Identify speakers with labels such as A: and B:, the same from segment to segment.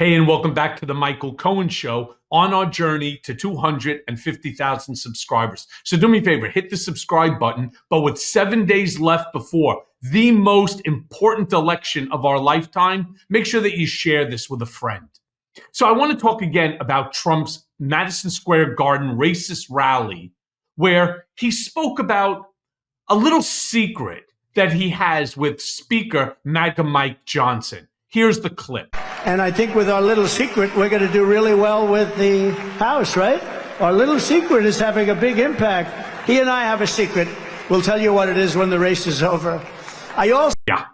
A: Hey, and welcome back to the Michael Cohen Show on our journey to 250,000 subscribers. So do me a favor, hit the subscribe button. But with 7 days left before the most important election of our lifetime, make sure that you share this with a friend. So I want to talk again about Trump's Madison Square Garden racist rally, where he spoke about a little secret that he has with Speaker MAGA Mike Johnson. Here's the clip.
B: And I think with our little secret, we're going to do really well with the House, right? Our little secret is having a big impact. He and I have a secret. We'll tell you what it is when the race is over.
A: Yeah.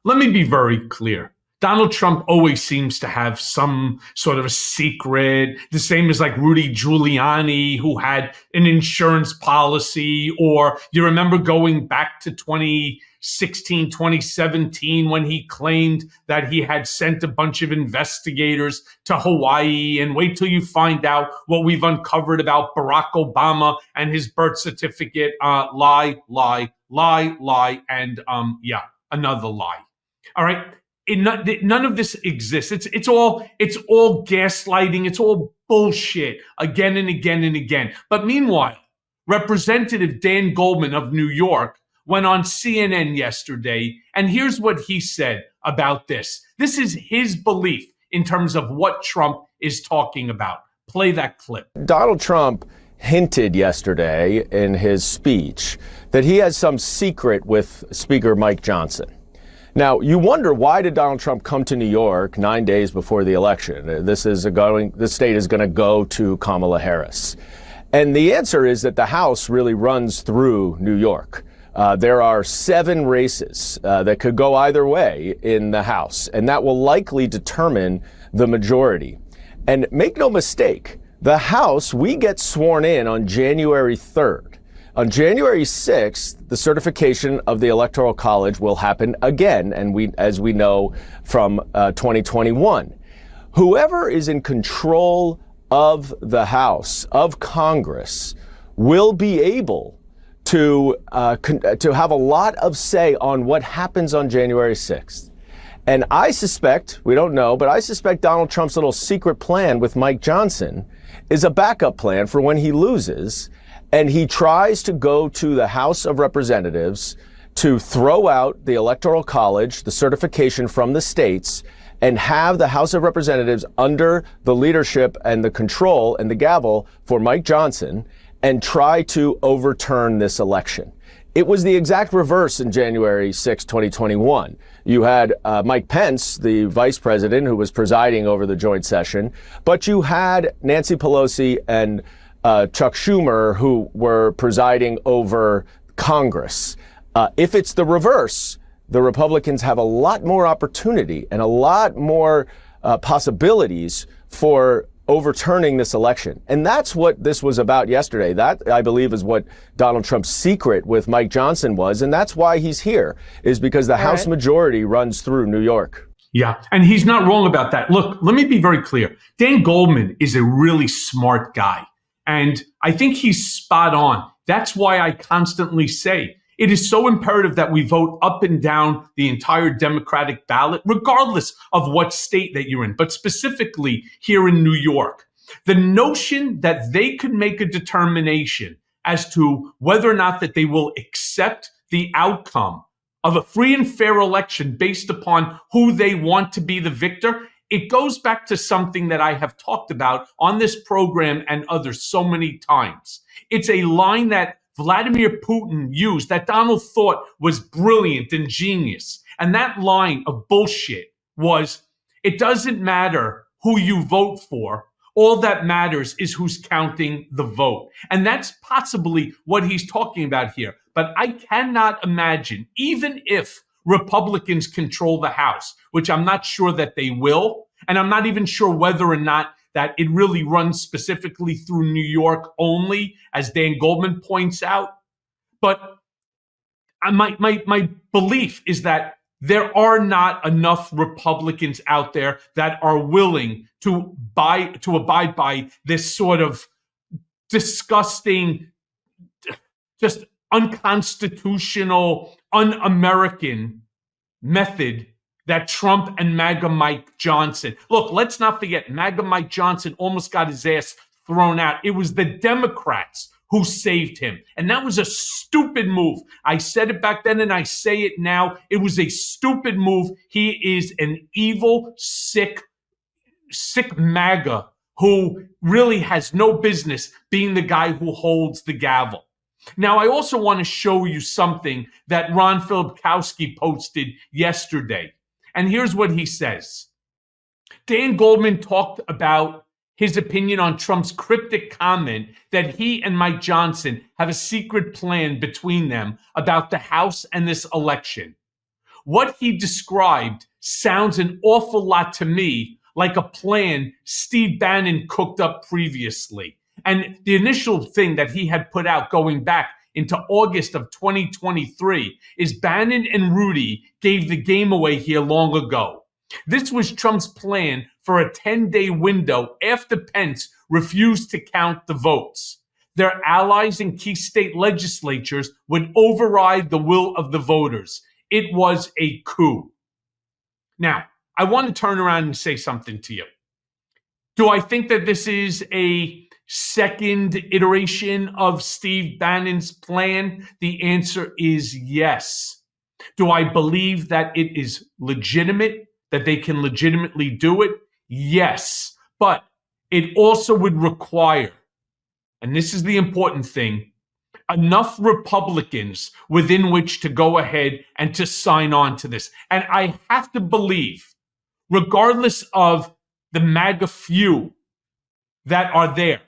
A: Let me be very clear. Donald Trump always seems to have some sort of a secret, the same as like Rudy Giuliani, who had an insurance policy, or you remember going back to 2016, 2017, when he claimed that he had sent a bunch of investigators to Hawaii, and wait till you find out what we've uncovered about Barack Obama and his birth certificate, lie, and another lie. All right. None of this exists. It's all gaslighting. It's all bullshit again and again and again. But meanwhile, Representative Dan Goldman of New York went on CNN yesterday, and here's what he said about this. This is his belief in terms of what Trump is talking about. Play that clip.
C: Donald Trump hinted yesterday in his speech that he has some secret with Speaker Mike Johnson. Now, you wonder, why did Donald Trump come to New York 9 days before the election? This state is going to go to Kamala Harris. And the answer is that the House really runs through New York. There are 7 races that could go either way in the House, and that will likely determine the majority. And make no mistake, the House, we get sworn in on January 3rd. On January 6th, the certification of the Electoral College will happen again, and as we know from 2021. Whoever is in control of the House, of Congress, will be able to have a lot of say on what happens on January 6th. And I suspect, we don't know, but I suspect Donald Trump's little secret plan with Mike Johnson is a backup plan for when he loses, and he tries to go to the House of Representatives to throw out the Electoral College, the certification from the states, and have the House of Representatives under the leadership and the control and the gavel for Mike Johnson, and try to overturn this election. It was the exact reverse in January 6, 2021. You had Mike Pence, the vice president, who was presiding over the joint session, but you had Nancy Pelosi and Chuck Schumer, who were presiding over Congress. If it's the reverse, the Republicans have a lot more opportunity and a lot more possibilities for overturning this election. And that's what this was about yesterday. That, I believe, is what Donald Trump's secret with Mike Johnson was. And that's why he's here, is because the House majority runs through New York.
A: Yeah, and he's not wrong about that. Look, let me be very clear. Dan Goldman is a really smart guy. And I think he's spot on. That's why I constantly say it is so imperative that we vote up and down the entire Democratic ballot, regardless of what state that you're in, but specifically here in New York. The notion that they could make a determination as to whether or not that they will accept the outcome of a free and fair election based upon who they want to be the victor, it goes back to something that I have talked about on this program and others so many times. It's a line that Vladimir Putin used that Donald thought was brilliant and genius. And that line of bullshit was, it doesn't matter who you vote for. All that matters is who's counting the vote. And that's possibly what he's talking about here. But I cannot imagine, even if Republicans control the House, which I'm not sure that they will, and I'm not even sure whether or not that it really runs specifically through New York only, as Dan Goldman points out. But my belief is that there are not enough Republicans out there that are willing to abide by this sort of disgusting, just unconstitutional, un-American method that Trump and MAGA Mike Johnson. Look, let's not forget, MAGA Mike Johnson almost got his ass thrown out. It was the Democrats who saved him. And that was a stupid move. I said it back then and I say it now. It was a stupid move. He is an evil, sick MAGA who really has no business being the guy who holds the gavel. Now, I also want to show you something that Ron Filipkowski posted yesterday. And here's what he says. Dan Goldman talked about his opinion on Trump's cryptic comment that he and Mike Johnson have a secret plan between them about the House and this election. What he described sounds an awful lot to me like a plan Steve Bannon cooked up previously. And the initial thing that he had put out going back into August of 2023 is Bannon and Rudy gave the game away here long ago. This was Trump's plan for a 10-day window after Pence refused to count the votes. Their allies in key state legislatures would override the will of the voters. It was a coup. Now, I want to turn around and say something to you. Do I think that this is a second iteration of Steve Bannon's plan? The answer is yes. Do I believe that it is legitimate, that they can legitimately do it? Yes. But it also would require, and this is the important thing, enough Republicans within which to go ahead and to sign on to this. And I have to believe, regardless of the MAGA few that are there,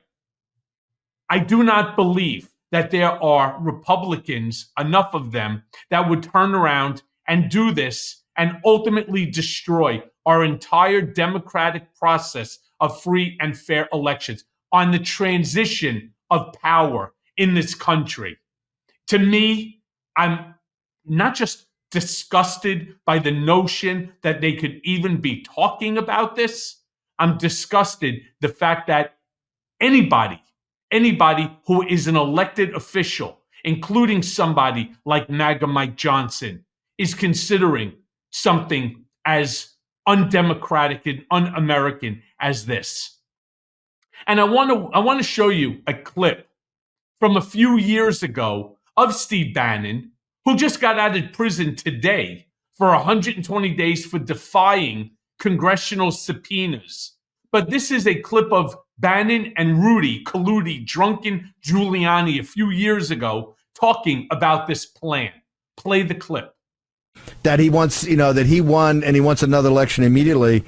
A: I do not believe that there are Republicans, enough of them, that would turn around and do this and ultimately destroy our entire democratic process of free and fair elections on the transition of power in this country. To me, I'm not just disgusted by the notion that they could even be talking about this. I'm disgusted the fact that anybody who is an elected official, including somebody like MAGA Mike Johnson, is considering something as undemocratic and un-American as this. And I want to show you a clip from a few years ago of Steve Bannon, who just got out of prison today for 120 days for defying congressional subpoenas. But this is a clip of Bannon and Rudy colluding, drunken Giuliani a few years ago, talking about this plan. Play the clip.
D: That he wants, that he won and he wants another election immediately.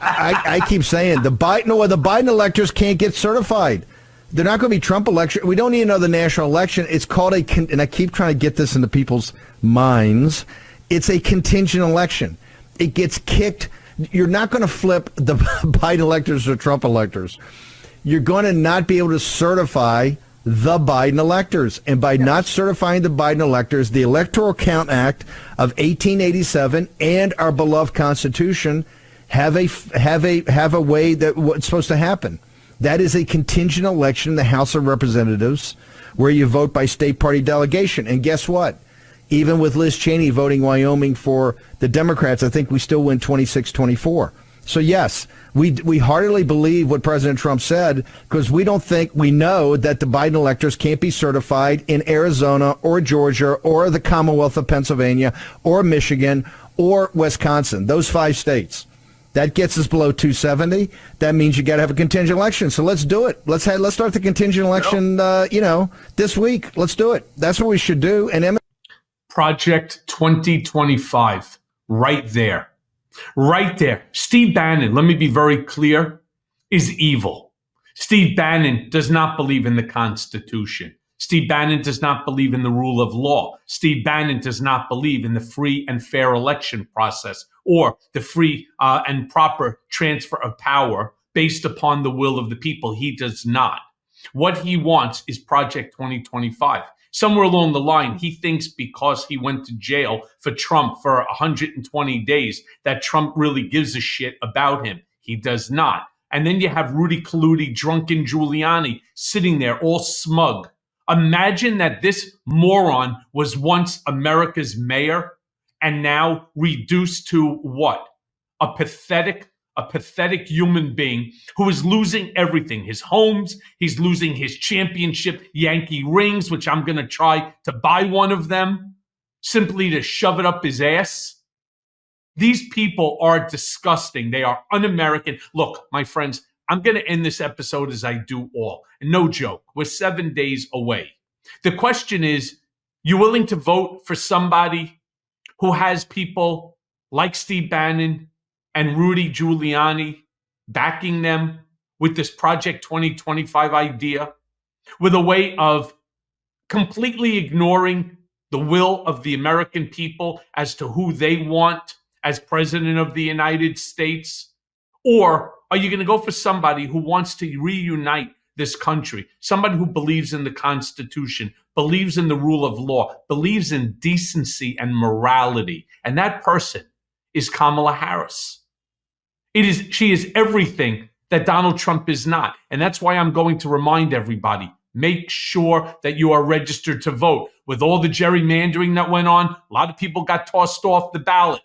D: I keep saying the Biden electors can't get certified. They're not going to be Trump election. We don't need another national election. It's called and I keep trying to get this into people's minds. It's a contingent election. It gets kicked. You're not going to flip the Biden electors or Trump electors. You're going to not be able to certify the Biden electors. And by not certifying the Biden electors, the Electoral Count Act of 1887 and our beloved Constitution have a way that what's supposed to happen. That is a contingent election in the House of Representatives where you vote by state party delegation. And guess what? Even with Liz Cheney voting Wyoming for the Democrats, I think we still win 26-24. So, yes, we heartily believe what President Trump said because we know that the Biden electors can't be certified in Arizona or Georgia or the Commonwealth of Pennsylvania or Michigan or Wisconsin, those 5 states. That gets us below 270. That means you got to have a contingent election. So let's do it. Let's start the contingent election, this week. Let's do it. That's what we should do. And
A: Project 2025, right there. Right there. Steve Bannon, let me be very clear, is evil. Steve Bannon does not believe in the Constitution. Steve Bannon does not believe in the rule of law. Steve Bannon does not believe in the free and fair election process or the free and proper transfer of power based upon the will of the people. He does not. What he wants is Project 2025. Somewhere along the line, he thinks because he went to jail for Trump for 120 days, that Trump really gives a shit about him. He does not. And then you have Rudy Colludi, drunken Giuliani, sitting there all smug. Imagine that this moron was once America's mayor and now reduced to what? A pathetic human being who is losing everything. His homes, he's losing his championship Yankee rings, which I'm going to try to buy one of them simply to shove it up his ass. These people are disgusting. They are un-American. Look, my friends, I'm going to end this episode as I do all. And no joke, we're 7 days away. The question is, you willing to vote for somebody who has people like Steve Bannon and Rudy Giuliani backing them with this Project 2025 idea, with a way of completely ignoring the will of the American people as to who they want as president of the United States? Or are you going to go for somebody who wants to reunite this country, somebody who believes in the Constitution, believes in the rule of law, believes in decency and morality? And that person is Kamala Harris. She is everything that Donald Trump is not. And that's why I'm going to remind everybody, make sure that you are registered to vote. With all the gerrymandering that went on, a lot of people got tossed off the ballot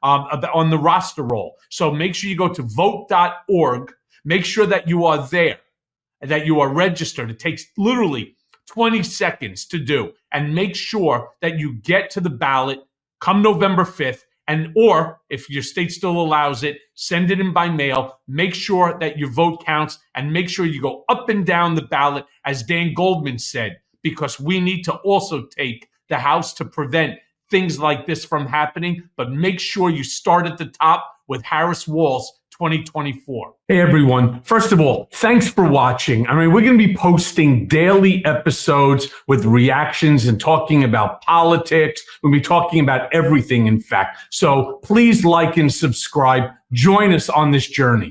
A: on the roster roll. So make sure you go to vote.org. Make sure that you are there, that you are registered. It takes literally 20 seconds to do. And make sure that you get to the ballot come November 5th. Or if your state still allows it, send it in by mail. Make sure that your vote counts and make sure you go up and down the ballot, as Dan Goldman said, because we need to also take the House to prevent things like this from happening. But make sure you start at the top with Harris Walz 2024. Hey, everyone. First of all, thanks for watching. I mean, we're going to be posting daily episodes with reactions and talking about politics. We'll be talking about everything, in fact. So please like and subscribe. Join us on this journey.